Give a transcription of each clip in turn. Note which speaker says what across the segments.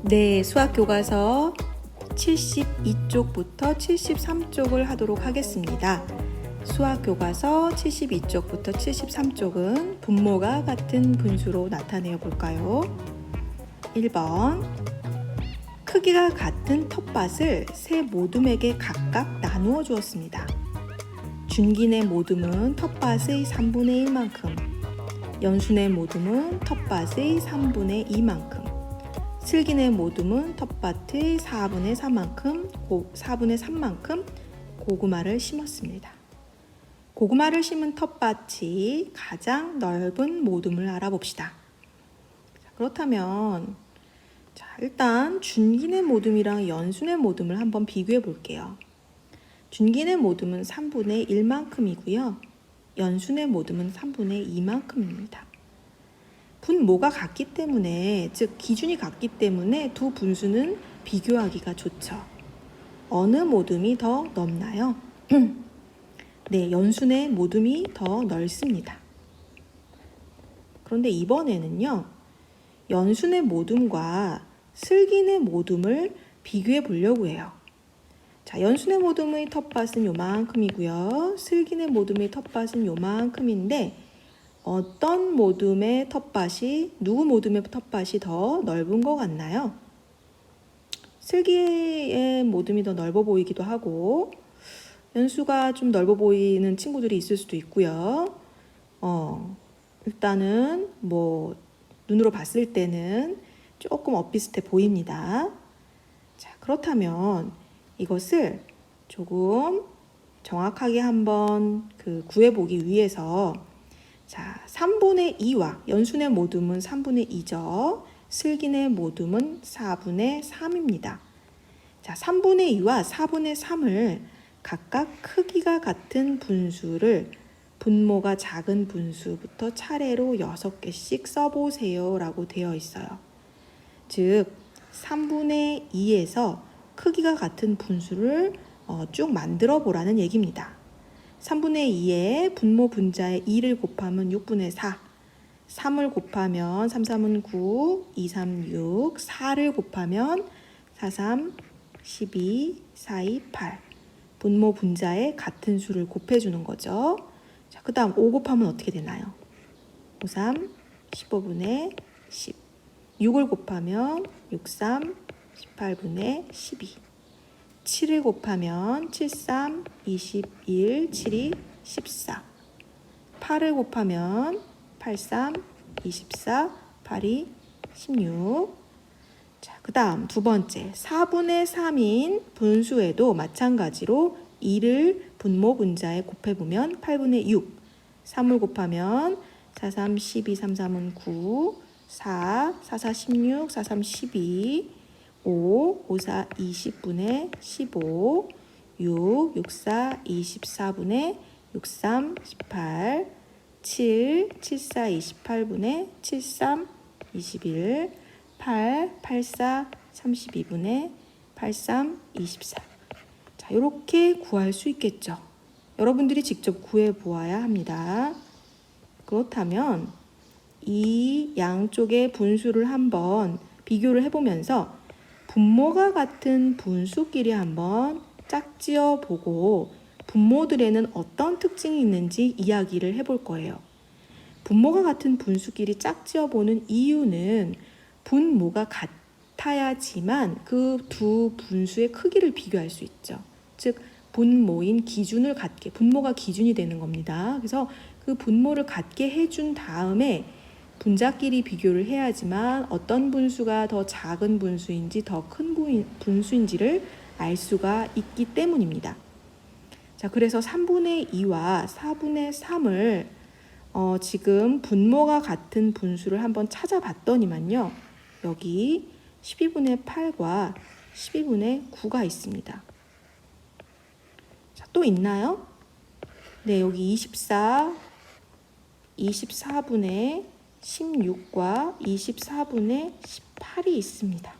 Speaker 1: 네, 수학교과서 72쪽부터 73쪽을 하도록 하겠습니다. 수학교과서 72쪽부터 73쪽은 분모가 같은 분수로 나타내어 볼까요? 1번, 크기가 같은 텃밭을 세 모둠에게 각각 나누어 주었습니다. 준기네 모둠은 텃밭의 3분의 1만큼, 연순의 모둠은 텃밭의 3분의 2만큼, 슬기네 모둠은 텃밭의 4분의 3만큼 고구마를 심었습니다. 고구마를 심은 텃밭이 가장 넓은 모둠을 알아봅시다. 그렇다면 일단 준기네 모둠이랑 연순의 모둠을 한번 비교해 볼게요. 준기네 모둠은 3분의 1만큼이고요. 연순의 모둠은 3분의 2만큼입니다. 분모가 같기 때문에, 즉 기준이 같기 때문에 두 분수는 비교하기가 좋죠. 어느 모둠이 더 넓나요? 네, 연순의 모둠이 더 넓습니다. 그런데 이번에는요, 연순의 모둠과 슬기네 모둠을 비교해 보려고 해요. 자, 연순의 모둠의 텃밭은 요만큼이고요. 슬기네 모둠의 텃밭은 요만큼인데 어떤 모둠의 텃밭이, 누구 모둠의 텃밭이 더 넓은 것 같나요? 슬기의 모둠이 더 넓어 보이기도 하고 연수가 좀 넓어 보이는 친구들이 있을 수도 있고요. 일단은 눈으로 봤을 때는 조금 엇비슷해 보입니다. 자, 그렇다면 이것을 조금 정확하게 한번 구해보기 위해서, 자, 3분의 2와 연순의 모둠은 3분의 2죠. 슬기네 모둠은 4분의 3입니다. 자, 3분의 2와 4분의 3을 각각 크기가 같은 분수를 분모가 작은 분수부터 차례로 6개씩 써보세요 라고 되어 있어요. 즉 3분의 2에서 크기가 같은 분수를 쭉 만들어 보라는 얘기입니다. 3분의 2에 분모 분자에 2를 곱하면 6분의 4, 3을 곱하면 3, 3은 9, 2, 3, 6, 4를 곱하면 4, 3, 12, 4, 2, 8. 분모 분자에 같은 수를 곱해주는 거죠. 자, 그 다음 5 곱하면 어떻게 되나요? 5, 3, 15분의 10. 6을 곱하면 6, 3, 18분의 12. 7을 곱하면 7, 3, 21, 7이 14. 8을 곱하면 8, 3, 24, 8이 16. 자, 그 다음 두 번째 4분의 3인 분수에도 마찬가지로 2를 분모 분자에 곱해보면 8분의 6. 3을 곱하면 4, 3, 12, 3, 3은 9, 4, 4, 4, 16, 4, 3, 12, 5, 5, 4, 20분의 15, 6, 6, 4, 24분의 6, 3, 18, 7, 7, 4, 28분의 7, 3, 21, 8, 8, 4, 32분의 8, 3, 24. 자, 이렇게 구할 수 있겠죠. 여러분들이 직접 구해 보아야 합니다. 그렇다면 이 양쪽의 분수를 한번 비교를 해보면서 분모가 같은 분수끼리 한번 짝지어 보고 분모들에는 어떤 특징이 있는지 이야기를 해볼 거예요. 분모가 같은 분수끼리 짝지어 보는 이유는 분모가 같아야지만 그 두 분수의 크기를 비교할 수 있죠. 즉 분모인 기준을 갖게, 분모가 기준이 되는 겁니다. 그래서 그 분모를 갖게 해준 다음에 분자끼리 비교를 해야지만 어떤 분수가 더 작은 분수인지 더 큰 분수인지를 알 수가 있기 때문입니다. 자, 그래서 3분의 2와 4분의 3을 지금 분모가 같은 분수를 한번 찾아봤더니만요. 여기 12분의 8과 12분의 9가 있습니다. 자, 또 있나요? 네, 여기 24분의 16과 24분의 18이 있습니다.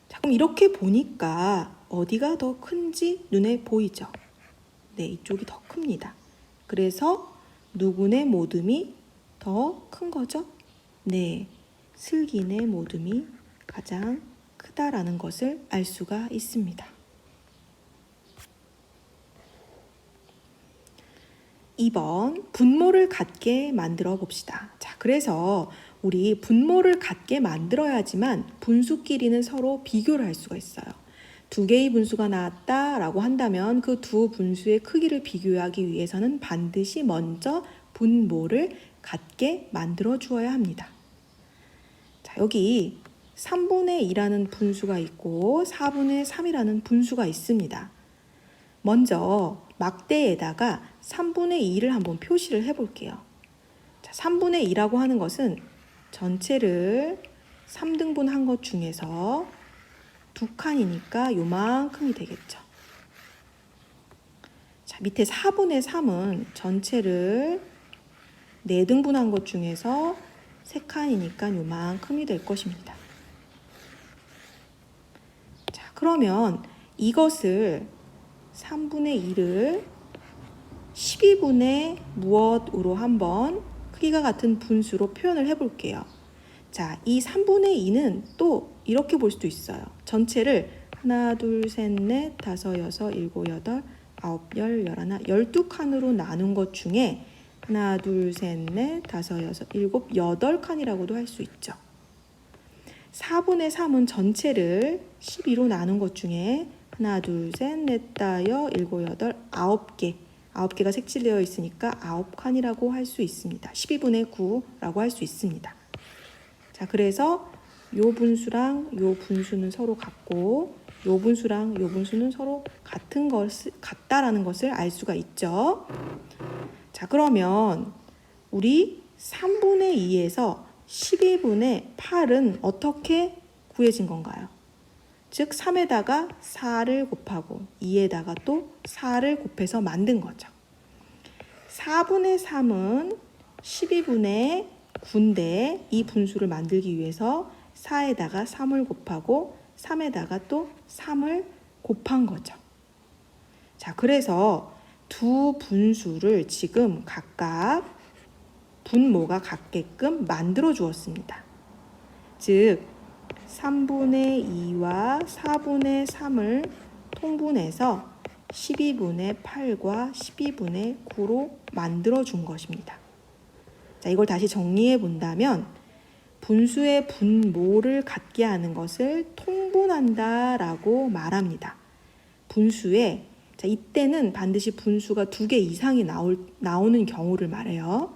Speaker 1: 자, 그럼 이렇게 보니까 어디가 더 큰지 눈에 보이죠? 네, 이쪽이 더 큽니다. 그래서 누구네 모둠이 더 큰 거죠? 네, 슬기네 모둠이 가장 크다라는 것을 알 수가 있습니다. 2번, 분모를 같게 만들어 봅시다. 자, 그래서 우리 분모를 같게 만들어야지만 분수끼리는 서로 비교를 할 수가 있어요. 두 개의 분수가 나왔다라고 한다면 그 두 분수의 크기를 비교하기 위해서는 반드시 먼저 분모를 같게 만들어 주어야 합니다. 자, 여기 3분의 2라는 분수가 있고 4분의 3이라는 분수가 있습니다. 먼저 막대에다가 3분의 2를 한번 표시를 해볼게요. 자, 3분의 2라고 하는 것은 전체를 3등분 한 것 중에서 두 칸이니까 요만큼이 되겠죠. 자, 밑에 4분의 3은 전체를 4등분 한 것 중에서 3칸이니까 요만큼이 될 것입니다. 자, 그러면 이것을 3분의 2를 12분의 무엇으로 한번 크기가 같은 분수로 표현을 해볼게요. 자, 이 3분의 2는 또 이렇게 볼 수도 있어요. 전체를 하나, 둘, 셋, 넷, 다섯, 여섯, 일곱, 여덟, 아홉, 열, 열하나, 12칸으로 나눈 것 중에 하나, 둘, 셋, 넷, 다섯, 여섯, 일곱, 8칸이라고도 할 수 있죠. 4분의 3은 전체를 12로 나눈 것 중에 하나, 둘, 셋, 넷, 다여, 일곱, 여덟, 9개. 9개가 색칠되어 있으니까 9칸이라고 할 수 있습니다. 12분의 9라고 할 수 있습니다. 자, 그래서 요 분수랑 요 분수는 서로 같고 요 분수랑 요 분수는 서로 같다라는 것을 알 수가 있죠. 자, 그러면 우리 3분의 2에서 12분의 8은 어떻게 구해진 건가요? 즉 3에다가 4를 곱하고 2에다가 또 4를 곱해서 만든 거죠. 4분의 3은 12분의 9인데 이 분수를 만들기 위해서 4에다가 3을 곱하고 3에다가 또 3을 곱한 거죠. 자, 그래서 두 분수를 지금 각각 분모가 같게끔 만들어 주었습니다. 즉 3분의 2와 4분의 3을 통분해서 12분의 8과 12분의 9로 만들어 준 것입니다. 자, 이걸 다시 정리해 본다면 분수의 분모를 같게 하는 것을 통분한다라고 말합니다. 분수에, 자, 이때는 반드시 분수가 2개 이상이 나오는 경우를 말해요.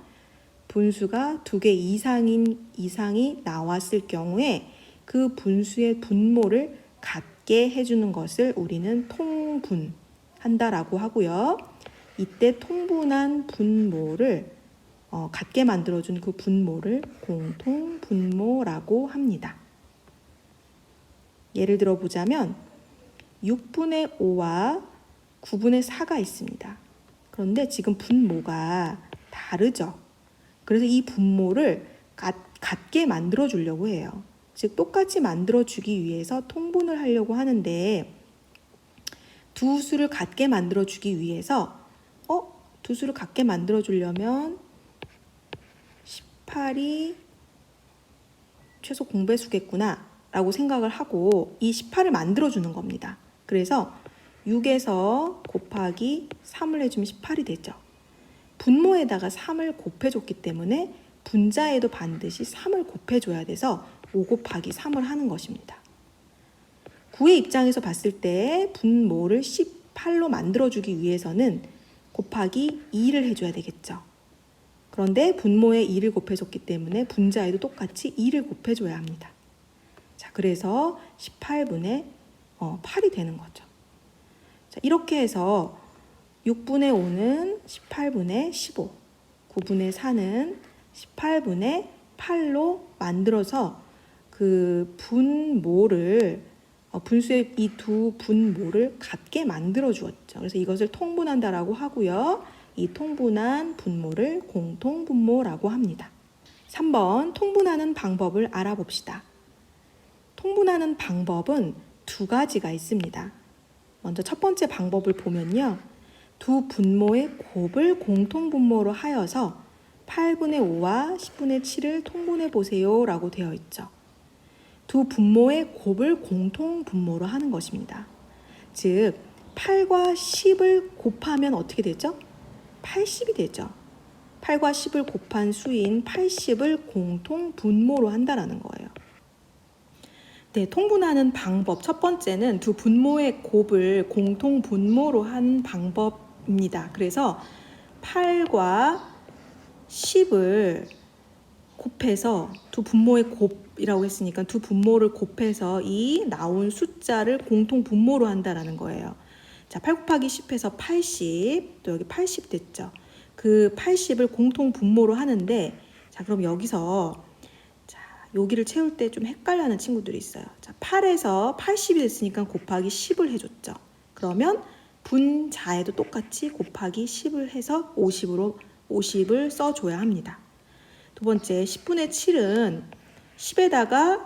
Speaker 1: 분수가 2개 이상이 나왔을 경우에 그 분수의 분모를 같게 해주는 것을 우리는 통분한다라고 하고요. 이때 통분한 분모를 같게 만들어준 그 분모를 공통분모라고 합니다. 예를 들어 보자면 6분의 5와 9분의 4가 있습니다. 그런데 지금 분모가 다르죠. 그래서 이 분모를 같게 만들어 주려고 해요. 즉 똑같이 만들어 주기 위해서 통분을 하려고 하는데 두 수를 같게 만들어 주기 위해서 두 수를 같게 만들어 주려면 18이 최소 공배수겠구나 라고 생각을 하고 이 18을 만들어 주는 겁니다. 그래서 6에서 곱하기 3을 해주면 18이 되죠. 분모에다가 3을 곱해줬기 때문에 분자에도 반드시 3을 곱해줘야 돼서 5 곱하기 3을 하는 것입니다. 9의 입장에서 봤을 때 분모를 18로 만들어주기 위해서는 곱하기 2를 해줘야 되겠죠. 그런데 분모에 2를 곱해줬기 때문에 분자에도 똑같이 2를 곱해줘야 합니다. 자, 그래서 18분의 8이 되는 거죠. 자, 이렇게 해서 6분의 5는 18분의 15, 9분의 4는 18분의 8로 만들어서 그 분모를 분수의 이 두 분모를 같게 만들어 주었죠. 그래서 이것을 통분한다라고 하고요. 이 통분한 분모를 공통분모라고 합니다. 3번 통분하는 방법을 알아봅시다. 통분하는 방법은 두 가지가 있습니다. 먼저 첫 번째 방법을 보면요. 두 분모의 곱을 공통분모로 하여서 8분의 5와 10분의 7을 통분해 보세요 라고 되어 있죠. 두 분모의 곱을 공통 분모로 하는 것입니다. 즉 8과 10을 곱하면 어떻게 되죠? 80이 되죠. 8과 10을 곱한 수인 80을 공통 분모로 한다는 거예요. 네, 통분하는 방법 첫 번째는 두 분모의 곱을 공통 분모로 한 방법입니다. 그래서 8과 10을 곱해서 두 분모의 곱이라고 했으니까 두 분모를 곱해서 이 나온 숫자를 공통 분모로 한다는 거예요. 자, 8 곱하기 10해서 80, 또 여기 80 됐죠. 그 80을 공통 분모로 하는데, 자, 그럼 여기서 자, 여기를 채울 때 좀 헷갈려하는 친구들이 있어요. 자, 8에서 80이 됐으니까 곱하기 10을 해줬죠. 그러면 분자에도 똑같이 곱하기 10을 해서 50을 써줘야 합니다. 두 번째, 10분의 7은 10에다가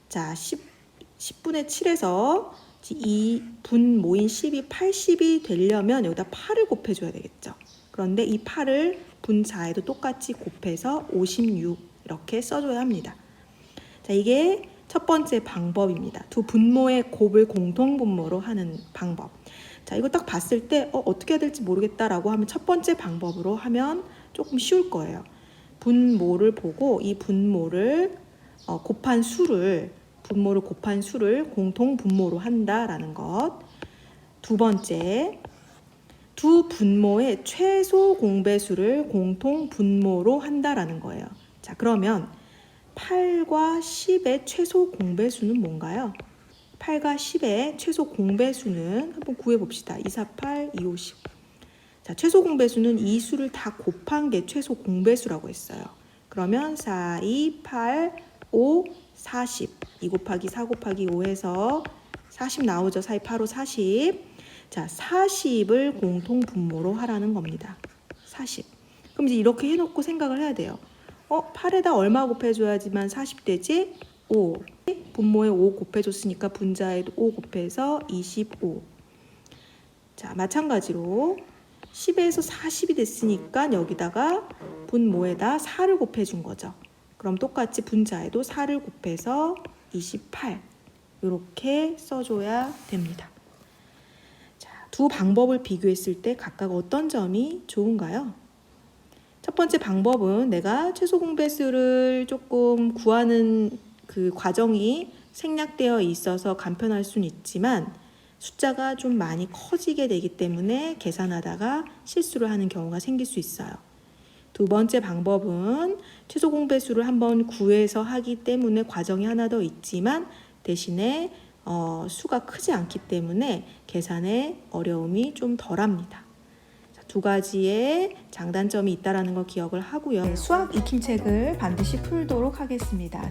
Speaker 1: 자 10분의 7에서 이 분모인 10이 80이 되려면 여기다 8을 곱해줘야 되겠죠. 그런데 이 8을 분자에도 똑같이 곱해서 56 이렇게 써줘야 합니다. 자, 이게 첫 번째 방법입니다. 두 분모의 곱을 공통 분모로 하는 방법. 자, 이거 딱 봤을 때 어떻게 해야 될지 모르겠다라고 하면 첫 번째 방법으로 하면 조금 쉬울 거예요. 분모를 보고 이 분모를 분모를 곱한 수를 공통 분모로 한다라는 것. 두 번째, 두 분모의 최소 공배수를 공통 분모로 한다라는 거예요. 자, 그러면 8과 10의 최소 공배수는 뭔가요? 8과 10의 최소 공배수는 한번 구해봅시다. 2, 4, 8, 2, 5, 10. 자, 최소 공배수는 이 수를 다 곱한 게 최소 공배수라고 했어요. 그러면 4, 2, 8, 5, 40. 2 곱하기 4 곱하기 5 해서 40 나오죠. 4, 2, 8, 5, 40. 자, 40을 공통 분모로 하라는 겁니다. 40. 그럼 이제 이렇게 해놓고 생각을 해야 돼요. 8에다 얼마 곱해줘야지만 40 되지? 5. 분모에 5 곱해줬으니까 분자에도 5 곱해서 25. 자, 마찬가지로 10에서 40이 됐으니까 여기다가 분모에다 4를 곱해준 거죠. 그럼 똑같이 분자에도 4를 곱해서 28 이렇게 써줘야 됩니다. 자, 두 방법을 비교했을 때 각각 어떤 점이 좋은가요? 첫 번째 방법은 내가 최소 공배수를 조금 구하는 그 과정이 생략되어 있어서 간편할 수는 있지만 숫자가 좀 많이 커지게 되기 때문에 계산하다가 실수를 하는 경우가 생길 수 있어요. 두 번째 방법은 최소 공배수를 한번 구해서 하기 때문에 과정이 하나 더 있지만 대신에 수가 크지 않기 때문에 계산에 어려움이 좀 덜합니다. 두 가지의 장단점이 있다는 걸 기억을 하고요. 수학 익힘책을 반드시 풀도록 하겠습니다.